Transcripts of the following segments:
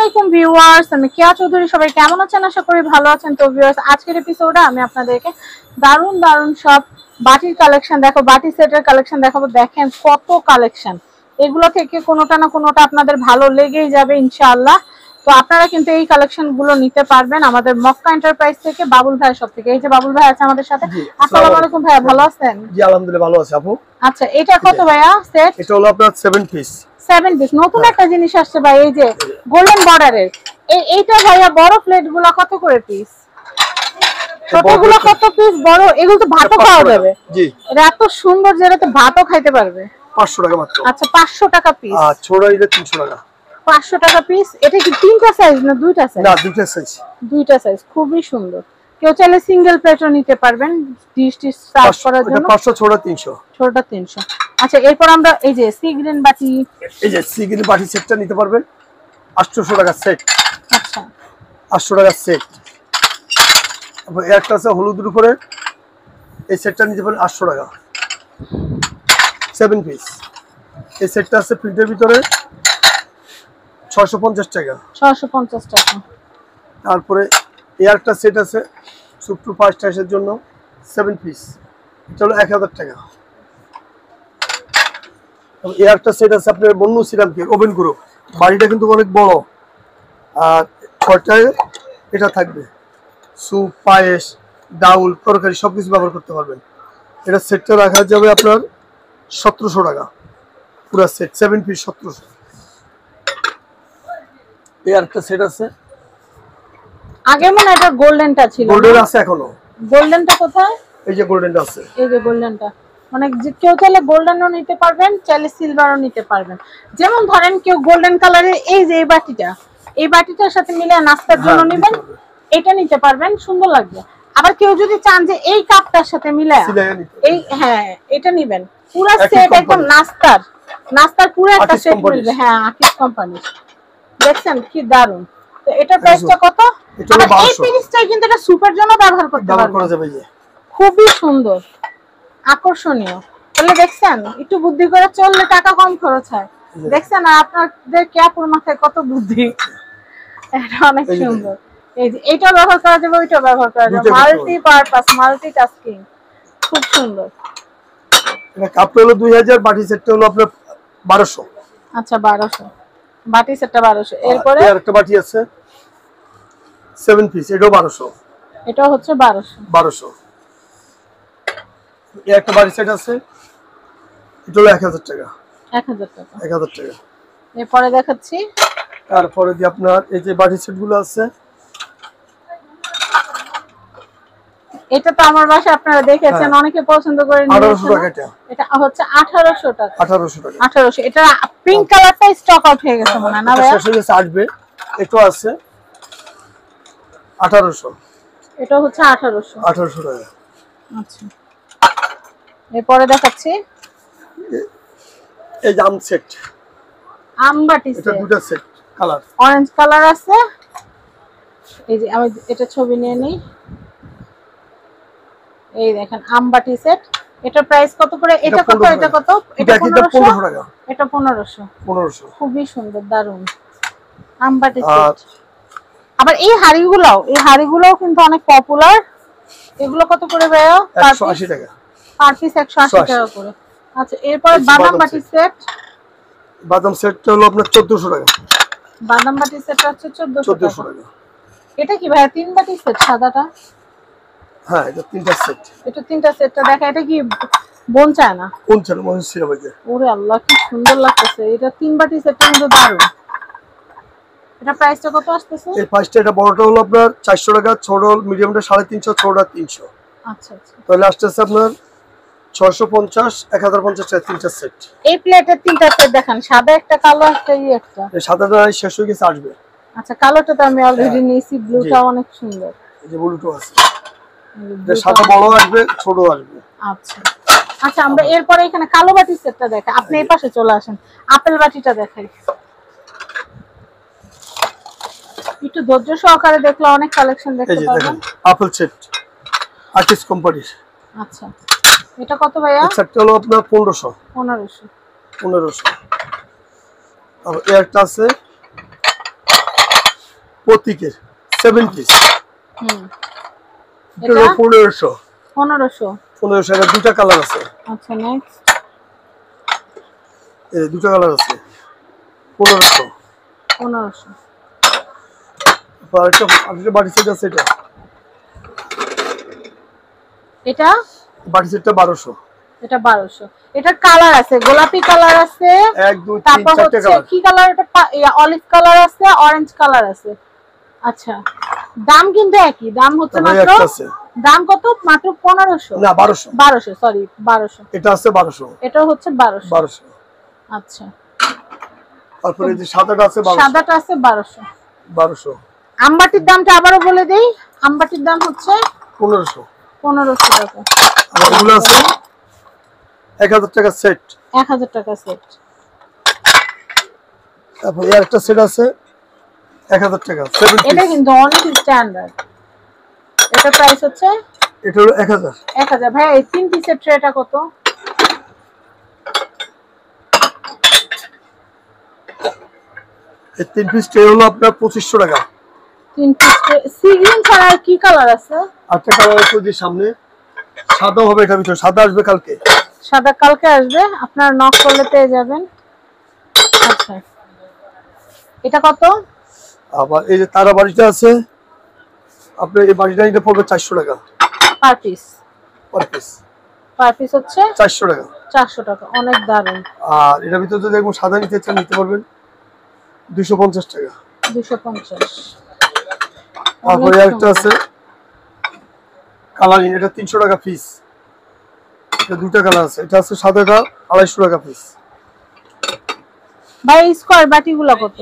আলাইকুম ভিউয়ার্স, আমি কেয়া চৌধুরী। সবাই কেমন আছেন? আশা করি ভালো আছেন। তো ভিউয়ার্স, আজকের এপিসোডে আমি আপনাদেরকে দারুণ দারুণ সব বাটির কালেকশন দেখাবো, বাটি সেটের কালেকশন দেখাবো। দেখেন কত কালেকশন, এগুলো থেকে কোনোটা না কোনোটা আপনাদের ভালো লেগেই যাবে ইনশাআল্লাহ। তো আপনারা কিন্তু এই কালেকশন গুলো নিতে পারবেন আমাদের মক্কা এন্টারপ্রাইজ থেকে, বাবুল ভাইয়ের সব থেকে। এই যে বাবুল ভাই আছে আমাদের সাথে। আসসালামু আলাইকুম ভাইয়া, ভালো আছেন? জি আলহামদুলিল্লাহ ভালো আছি আপু। আচ্ছা, এটা কত ভাইয়া সেট? এটা হলো আপনার 7 পিস। 7 পিস নতুন একটা জিনিস আসছে ভাই, এই যে গোল্ডেন বর্ডারের। এইটা ভাইয়া বড় প্লেটগুলো কত করে পিস? ছোটগুলো কত পিস? বড় এগুলো তো ভাতও খাওয়া যাবে। জি, এটা এত সুন্দর যে এটা ভাতও খাইতে পারবে। 500 টাকা মাত্র। আচ্ছা 500 টাকা পিস। আর ছোট এটা 300 টাকা। 500 টাকা পিস। এটা কি তিনটা সাইজ না দুইটা সাইজ? না, দুইটা সাইজ। দুইটা সাইজ, খুবই সুন্দর। কেউ চাইলে সিঙ্গেল প্লেটও নিতে পারবেন ডিশ সার্ভ করার জন্য। এটা 500, ছোট 300। ছোটটা 300। আচ্ছা, এরপর আমরা এই যে সি গ্রিন বাটি, এই যে সি গ্রিন বাটি সেটটা নিতে পারবেন 800 টাকা সেট। আচ্ছা 800 টাকা সেট। তারপর একটা আছে হলুদের উপরে, এই সেটটা নিতে পারেন 800 টাকা। 7 পিস। এই সেটটা আছে প্রিন্টের ভিতরে 650 টাকা। 650 টাকা। তারপরে এই একটা সেট আছে সুপ্টু ফার্স্ট টাইসের জন্য 7 পিস, এটা হলো 1000 টাকা। এই একটা সেট আছে আপনার বন্যু সিরামকে ওভেন গ্রুপ, বাড়িটা কিন্তু অনেক বড়। আর ছয়টায় এটা থাকবে, স্যুপ, পায়েস, ডাউল, তরকারি সবকিছু ব্যবহার করতে পারবেন। এটা সেটটা রাখা যাবে আপনার 1700 টাকা পুরো সেট। 7 পিস 1700। এই একটা সেট আছে, আগে মনে এটা গোল্ডেনটা ছিল। গোল্ডেন আছে এখনো। গোল্ডেনটা কোথায়? এই যে গোল্ডেনটা আছে, এই যে গোল্ডেনটা। মানে কেউ চাইলে গোল্ডেনও নিতে পারবেন, চাইলে সিলভারও নিতে পারবেন। যেমন ধরেন কেউ গোল্ডেন কালারের এই যে এই বাটিটার সাথে মিলে নাস্তার জন্য নেবেন, এটা নিতে পারবেন, সুন্দর লাগবে। আবার কেউ যদি চান যে এই কাপটার সাথে মিলে এই, হ্যাঁ এটা নেবেন। পুরো সেট একদম নাস্তার পুরো একটা সেট মিলবে। হ্যাঁ, আকিস কোম্পানি। দেখছেন কি দারুন। তো এটা প্রাইসটা কত? এই পিসটাই কিন্তু এটা সুপের জন্য ব্যবহার করতে পারবেন। খুবই সুন্দর, আকর্ষণীয়। তাহলে দেখছেন একটু বুদ্ধি করে চললে টাকা কম খরচ হয়। দেখছেন আর আপনাদের ক্যাপুর মাথায় কত বুদ্ধি। এটা অনেক সুন্দর। এই যে এটা ব্যবহার করা যাবে, ওইটা ব্যবহার করা যাবে, মাল্টি পারপাস, মাল্টি টাস্কিং, খুব সুন্দর। এটা কাপটা হলো 2000, বাটি সেটটা হলো আপনার 1200। আচ্ছা 1200, বাটি সেটটা 1200। এরপরে আরেকটা বাটি আছে 7 পিস, এটাও 1200। এটা হচ্ছে 1200। এই একটা বাটি সেট আছে, এটা হলো 1000 টাকা। 1000 টাকা। 1000 টাকা। এরপরে দেখাচ্ছি। তারপরে যে আপনার এই যে বাটি সেটগুলো আছে, এটা তো আমার বাসায় আপনারা দেখেছেন, অনেকে পছন্দ করে নিয়েছেন। 1800 টাকা। এটা হচ্ছে 1800 টাকা। 1800 টাকা। 1800। এটা পিঙ্ক কালারটা স্টক আউট হয়ে গেছে মনে হয় না ভাই? শেষ হয়ে গেছে, আসবে। এটা আছে 1800। এটা হচ্ছে 1800। 1800 টাকা। আচ্ছা, এরপরে দেখাচ্ছি এই জাম সেট, আমবাটি এটা সেট। দুটো সেট, কালার অরেঞ্জ কালার আছে। এই যে আমি এটা ছবি নিয়ে নেই। এই দেখেন আমবাটি সেট। এটা প্রাইস কত করে? এটা কত? এটা কত? এটা 1500 টাকা। এটা 1500। 1500। খুবই সুন্দর, দারুন আমবাটি সেট। আবার এই হাড়িগুলোও কিন্তু অনেক পপুলার। এগুলো কত করে ভাইয়া? 180 টাকা পার পিস। 180 টাকা করে। আচ্ছা, এরপর বাদাম বাটি সেট। বাদাম সেটটা হলো আপনার 1400 টাকা। বাদাম বাটি সেটটা হচ্ছে 1400 টাকা। এটা কি ভাইয়া তিন বাটি সেট সাদাটা? হ্যাঁ, এটা তিনটা সেট। এটা তিনটা সেটটা দেখা। এটা কি বোন চায় না? কোন চ্যানেল মনে সিরাপ আছে? ওরে আল্লাহ, কি সুন্দর লাগতেছে। এটা তিন বাটি সেটটা কিন্তু দারুণ। এটা প্রাইসটা কত আসতেছে? এই ফার্স্টে এটা বড়টা হলো আপনার 400 টাকা, ছোট মিডিয়ামটা 350, ছোটটা 300। আচ্ছা আচ্ছা। তাহলে আসতেছে আপনার 650, 1050 টাকা তিনটা সেট। এই প্লেটের তিনটা সেট দেখান, সাদা একটা, কালো একটা, এই একটা। এই সাদাটা শেষ হয়ে গেছে, আসবে। আচ্ছা, কালোটা তো আমি অলরেডি নিয়েছি, ব্লুটা অনেক সুন্দর। এই যে ব্লুটা আছে, এটা সাদা বড় আসবে, ছোট আসবে। আচ্ছা আচ্ছা, আমরা এরপরে এখানে কালো বাটি সেটটা দেখাই। আপনি এই পাশে চলে আসেন, আপেল বাটিটা দেখাই। একটু ধৈর্য সহকারে দেখলে অনেক কালেকশন দেখতে পাবেন। এই যে দেখেন আপেল সেট, আকিস কোম্পানির। আচ্ছা, এটা কত ভাইয়া? সেটটা হলো আপনার 1500। 1500। আর এই একটা আছে প্রতীকের 7 পিস। এটা 1500 1500 এর দুটো কালার আছে। আচ্ছা নেক্সট এই দুটো কালার আছে 1500 আরেকটা বাটি সেট আছে। এটা বাটি সেটটা 1200। এটা 1200। এটার কালার আছে, গোলাপি কালার আছে, 1 2 3 তারপর 4টা হচ্ছে কালার। কি কালার এটা? অলিভ কালার আছে, অরেঞ্জ কালার আছে। আচ্ছা দাম কিন্তু একই, দাম হচ্ছে মাত্র, দাম কত? মাত্র 1500 না 1200 সরি 1200। এটা আছে 1200, এটা হচ্ছে 1200। আচ্ছা তারপরে এই যে সাদাটা আছে 1200। সাদাটা আছে 1200। আমবাটির দামটা আবারও বলে দেই, আমবাটির দাম হচ্ছে 1500 টাকা। আর এগুলো আছে 1000 টাকা সেট। 1000 টাকা সেট। তারপর এর একটা সেট আছে 1000 টাকা 7 পিস। এটা কিন্তু অনেক স্ট্যান্ডার্ড। এটা প্রাইস হচ্ছে, এটা হলো 1000 ভাই। এই 3 পিসের ট্রেটা কত? এই 3 পিস ট্রে হলো আপনার 2500 টাকা। 3 পিস ট্রে। সি গ্রিন ছাড়া আর কি কালার আছে? আটটা কালার আছে যে সামনে সাদা হবে, এটা ভিতরে সাদা আসবে কালকে। সাদা কালকে আসবে, আপনারা নক করলে পেয়ে যাবেন। আচ্ছা এটা কত? আবার এই যে তারা বাড়িটা আছে আপনার, এই বাড়িটা নিতে পড়বে 400 টাকা পার পিস। পার পিস হচ্ছে 400 টাকা। 400 টাকা, অনেক দারুণ। আর এটার ভিতরে যদি একদম সাদা নিতে চান নিতে পারবেন 250 টাকা। 250। তারপরে একটা আছে কালারিং, এটা 300 টাকা পিস। এটা দুটো কালার আছে, এটা আছে সাদাটা 250 টাকা পিস। ভাই স্কয়ার বাটিগুলো কত?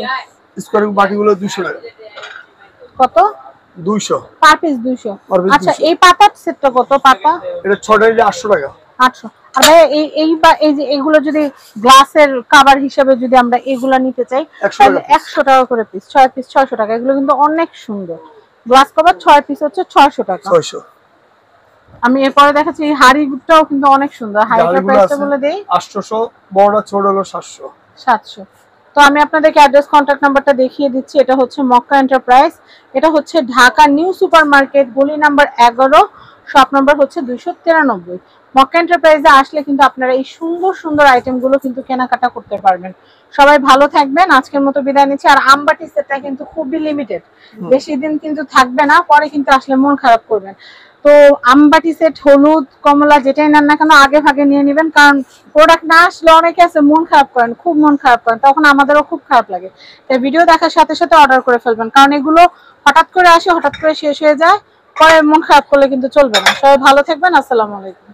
স্কয়ার বাটিগুলো 200 টাকা। কত? 200 পার পিস 200। আচ্ছা এই পাতার সেটটা কত? পাতা এটা 6টা নিলে 800 টাকা। 800। আর ভাই এই যে এগুলো যদি গ্লাসের কভার হিসেবে যদি আমরা এগুলা নিতে চাই তাহলে 100 টাকা করে পিস। 6 পিস 600 টাকা। এগুলো কিন্তু অনেক সুন্দর। গ্লাস কভার 6 পিস হচ্ছে 600 টাকা। 600। আমি এরপরে দেখাচ্ছি এই হাড়িটাও কিন্তু অনেক সুন্দর। হাড়িটার প্রাইসটা বলে দেই। 800, বড়টা ছোট হলো 700। তো আমি আপনাদেরকে অ্যাড্রেস কন্টাক্ট নাম্বারটা দেখিয়ে দিচ্ছি। এটা হচ্ছে মক্কা এন্টারপ্রাইজ। এটা হচ্ছে ঢাকা নিউ সুপার মার্কেট, গলি নাম্বার 11, শপ নাম্বার হচ্ছে 293। মক্কা এন্টারপ্রাইজে আসলে কিন্তু আপনারা এই সুন্দর সুন্দর আইটেমগুলো কিন্তু কেনাকাটা করতে পারবেন। সবাই ভালো থাকবেন। আজকের মতো বিদায় নিচ্ছি। আর আমবাটি সেটটা কিন্তু খুবই লিমিটেড, বেশি দিন কিন্তু থাকবে না, পরে কিন্তু আসলে মন খারাপ করবেন। তো আমবাটি সেট হলুদ কমলা যেটাই নেন না কেন আগে ভাগে নিয়ে নেবেন, কারণ প্রোডাক্ট না আসলে অনেকে আছে মন খারাপ করেন, খুব মন খারাপ করেন, তখন আমাদেরও খুব খারাপ লাগে। তাই ভিডিও দেখার সাথে সাথে অর্ডার করে ফেলবেন, কারণ এগুলো হঠাৎ করে আসে, হঠাৎ করে শেষ হয়ে যায়, পরে মন খারাপ করলে কিন্তু চলবে না। সবাই ভালো থাকবেন। আসসালামু আলাইকুম।